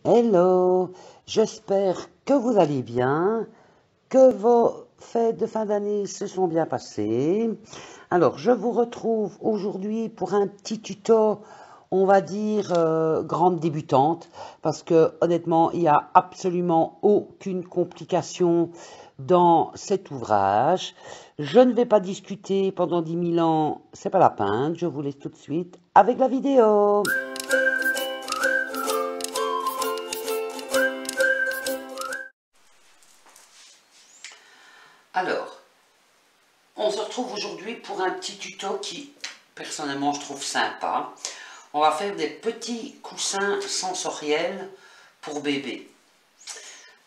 Hello, j'espère que vous allez bien, que vos fêtes de fin d'année se sont bien passées. Alors, je vous retrouve aujourd'hui pour un petit tuto, on va dire grande débutante, parce que honnêtement, il n'y a absolument aucune complication dans cet ouvrage. Je ne vais pas discuter pendant 10 000 ans, c'est pas la peine, je vous laisse tout de suite avec la vidéo. Alors, on se retrouve aujourd'hui pour un petit tuto qui, personnellement, je trouve sympa. On va faire des petits coussins sensoriels pour bébé.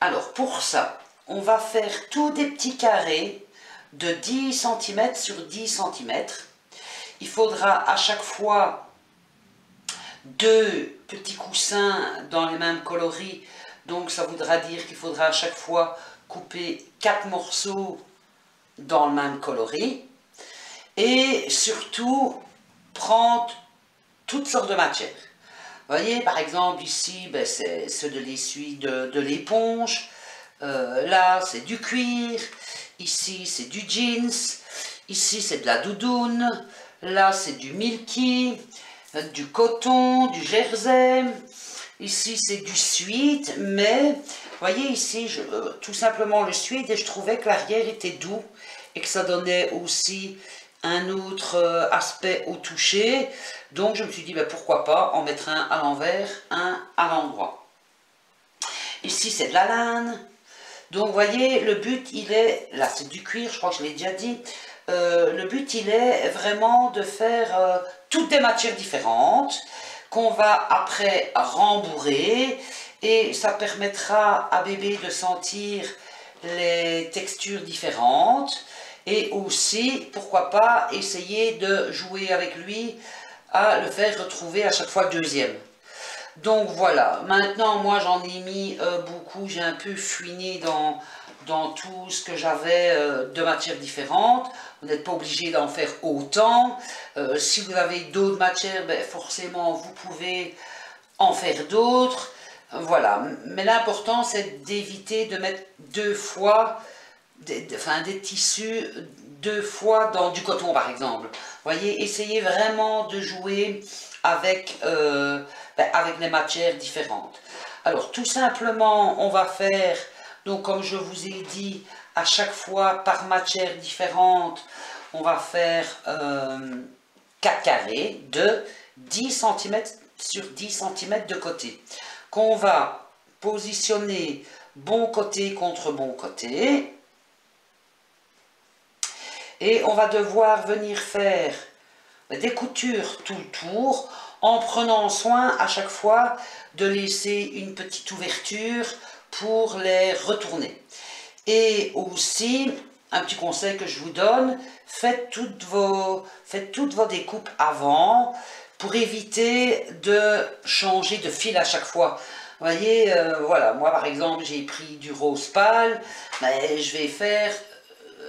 Alors, pour ça, on va faire tous des petits carrés de 10 cm sur 10 cm. Il faudra à chaque fois deux petits coussins dans les mêmes coloris. Donc, ça voudra dire qu'il faudra à chaque fois couper 4 morceaux dans le même coloris. Et surtout, prendre toutes sortes de matières. Vous voyez, par exemple, ici, ben, c'est de l'essuie de l'éponge. Là, c'est du cuir. Ici, c'est du jeans. Ici, c'est de la doudoune. Là, c'est du milky, du coton, du jersey. Ici, c'est du suède, mais vous voyez ici, tout simplement le suède, et je trouvais que l'arrière était doux et que ça donnait aussi un autre aspect au toucher. Donc, je me suis dit, ben, pourquoi pas en mettre un à l'envers, un à l'endroit. Ici, c'est de la laine. Donc, vous voyez, le but, il est, là, c'est du cuir, je crois que je l'ai déjà dit. Le but, il est vraiment de faire toutes des matières différentes qu'on va après rembourrer et ça permettra à bébé de sentir les textures différentes et aussi, pourquoi pas, essayer de jouer avec lui à le faire retrouver à chaque fois le deuxième. Donc voilà, maintenant moi j'en ai mis beaucoup, j'ai un peu fouiné dans tout ce que j'avais de matières différentes. Vous n'êtes pas obligé d'en faire autant. Si vous avez d'autres matières, ben, forcément vous pouvez en faire d'autres. Voilà, mais l'important c'est d'éviter de mettre deux fois, des tissus deux fois dans du coton par exemple. Vous voyez, essayez vraiment de jouer avec, avec les matières différentes. Alors tout simplement, on va faire, donc comme je vous ai dit, à chaque fois par matière différente, on va faire 4 carrés de 10 cm sur 10 cm de côté, qu'on va positionner bon côté contre bon côté. Et on va devoir venir faire des coutures tout le tour en prenant soin à chaque fois de laisser une petite ouverture pour les retourner. Et aussi, un petit conseil que je vous donne, faites toutes vos découpes avant pour éviter de changer de fil à chaque fois. Vous voyez, voilà, moi par exemple j'ai pris du rose pâle, mais je vais faire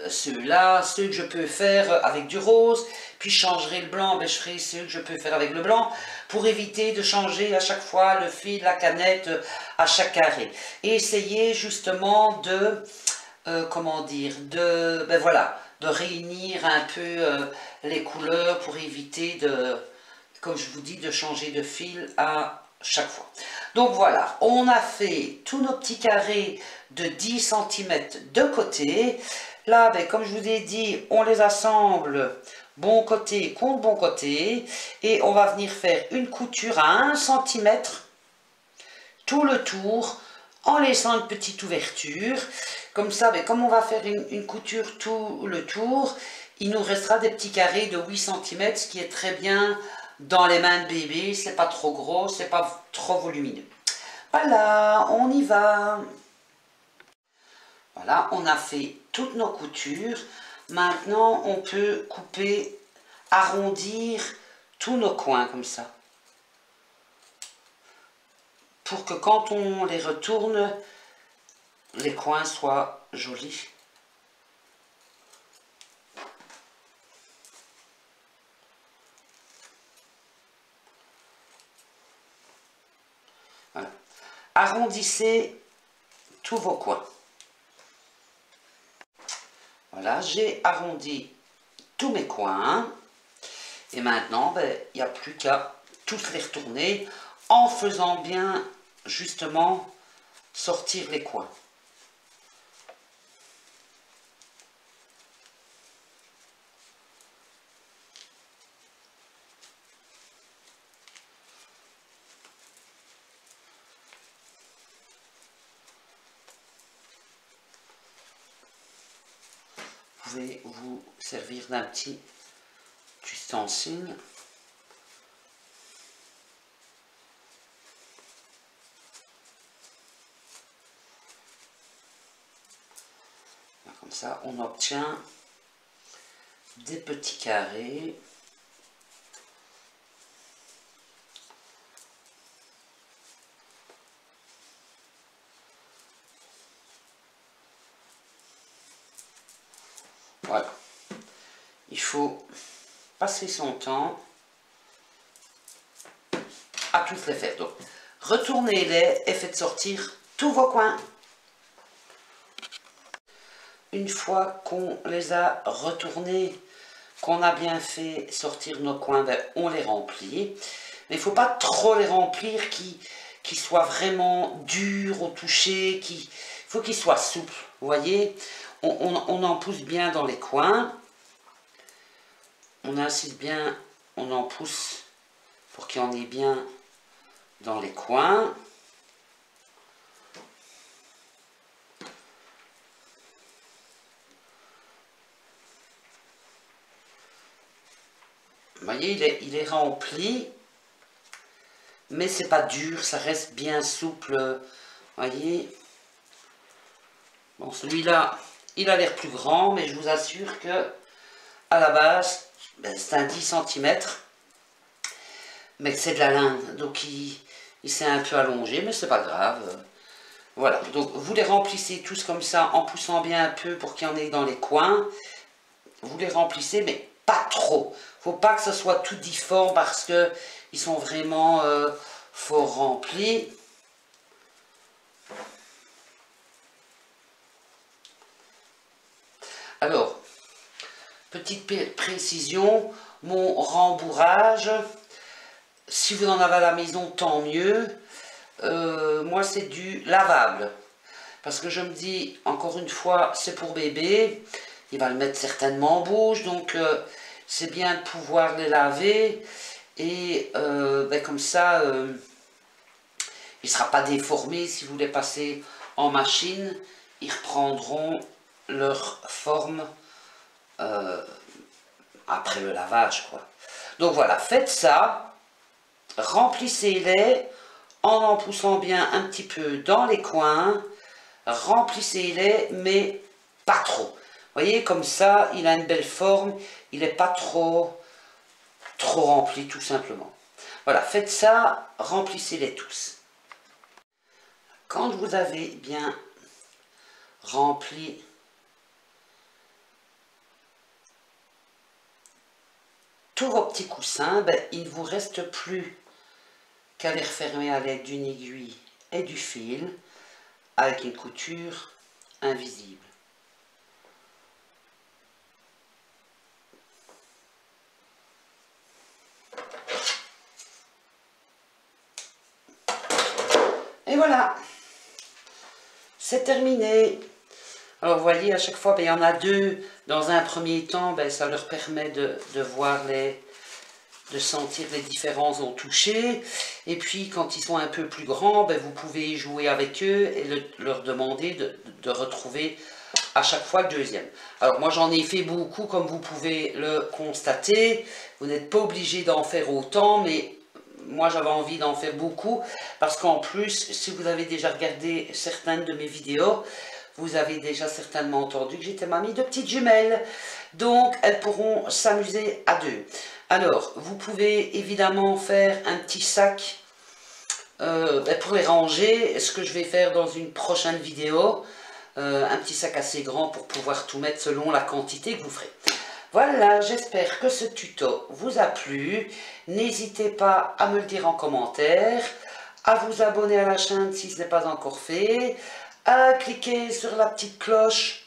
ceux-là, ceux que je peux faire avec du rose, puis je changerai le blanc, ben je ferai ceux que je peux faire avec le blanc, pour éviter de changer à chaque fois le fil, la canette, à chaque carré. Et essayer justement de, comment dire, ben voilà, de réunir un peu les couleurs pour éviter de, comme je vous dis, de changer de fil à chaque fois. Donc voilà, on a fait tous nos petits carrés de 10 cm de côté. Là, ben, comme je vous ai dit, on les assemble bon côté contre bon côté. Et on va venir faire une couture à 1 cm tout le tour en laissant une petite ouverture. Comme ça, ben, comme on va faire une couture tout le tour, il nous restera des petits carrés de 8 cm, ce qui est très bien dans les mains de bébé. C'est pas trop gros, c'est pas trop volumineux. Voilà, on y va. Voilà, on a fait toutes nos coutures. Maintenant, on peut couper, arrondir tous nos coins comme ça. Pour que quand on les retourne, les coins soient jolis. Voilà. arrondissez tous vos coins. Voilà, j'ai arrondi tous mes coins. Et maintenant, ben, il n'y a plus qu'à tous les retourner en faisant bien, justement, sortir les coins. Vous pouvez vous servir d'un petit ustensile. Comme ça, on obtient des petits carrés. Voilà. Il faut passer son temps à tous les faire. Donc, retournez-les et faites sortir tous vos coins. Une fois qu'on les a retournés, qu'on a bien fait sortir nos coins, ben, on les remplit. Mais il ne faut pas trop les remplir qu'ils soient vraiment durs au toucher. Il faut qu'ils soient souples. Vous voyez, on en pousse bien dans les coins. On insiste bien, on en pousse pour qu'il y en ait bien dans les coins. Vous voyez, il est rempli, mais c'est pas dur, ça reste bien souple. Vous voyez. Bon, celui-là, il a l'air plus grand, mais je vous assure que à la base, ben, c'est un 10 cm, mais que c'est de la laine, donc il s'est un peu allongé, mais c'est pas grave. Voilà, donc vous les remplissez tous comme ça, en poussant bien un peu pour qu'il y en ait dans les coins. Vous les remplissez, mais pas trop. Faut pas que ce soit tout difforme parce que ils sont vraiment fort remplis. Alors, petite précision, mon rembourrage, si vous en avez à la maison, tant mieux. Moi, c'est du lavable. Parce que je me dis, encore une fois, c'est pour bébé. Il va le mettre certainement en bouche, donc c'est bien de pouvoir les laver. Et ben, comme ça, il ne sera pas déformé. Si vous les passez en machine, ils reprendront leur forme après le lavage, quoi. Donc voilà, faites ça. Remplissez-les en poussant bien un petit peu dans les coins. Remplissez-les, mais pas trop. Vous voyez, comme ça, il a une belle forme. Il n'est pas trop rempli, tout simplement. Voilà, faites ça, remplissez-les tous. Quand vous avez bien rempli tous vos petits coussins, ben, il ne vous reste plus qu'à les refermer à l'aide d'une aiguille et du fil avec une couture invisible. Et voilà, c'est terminé. Alors vous voyez, à chaque fois, ben, il y en a deux. Dans un premier temps, ben, ça leur permet de voir de sentir les différences au toucher. Et puis, quand ils sont un peu plus grands, ben, vous pouvez jouer avec eux et leur demander de retrouver à chaque fois le deuxième. Alors moi, j'en ai fait beaucoup, comme vous pouvez le constater. Vous n'êtes pas obligé d'en faire autant, mais moi, j'avais envie d'en faire beaucoup. Parce qu'en plus, si vous avez déjà regardé certaines de mes vidéos, vous avez déjà certainement entendu que j'étais mamie de petites jumelles. Donc, elles pourront s'amuser à deux. Alors, vous pouvez évidemment faire un petit sac pour les ranger. Ce que je vais faire dans une prochaine vidéo. Un petit sac assez grand pour pouvoir tout mettre selon la quantité que vous ferez. Voilà, j'espère que ce tuto vous a plu. N'hésitez pas à me le dire en commentaire, à vous abonner à la chaîne si ce n'est pas encore fait, à cliquer sur la petite cloche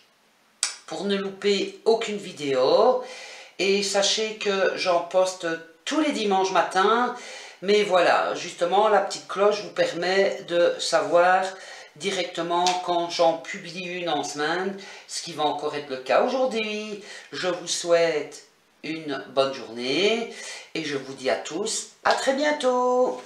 pour ne louper aucune vidéo. Et sachez que j'en poste tous les dimanches matin. Mais voilà, justement, la petite cloche vous permet de savoir directement quand j'en publie une en semaine, ce qui va encore être le cas aujourd'hui. Je vous souhaite une bonne journée et je vous dis à tous à très bientôt.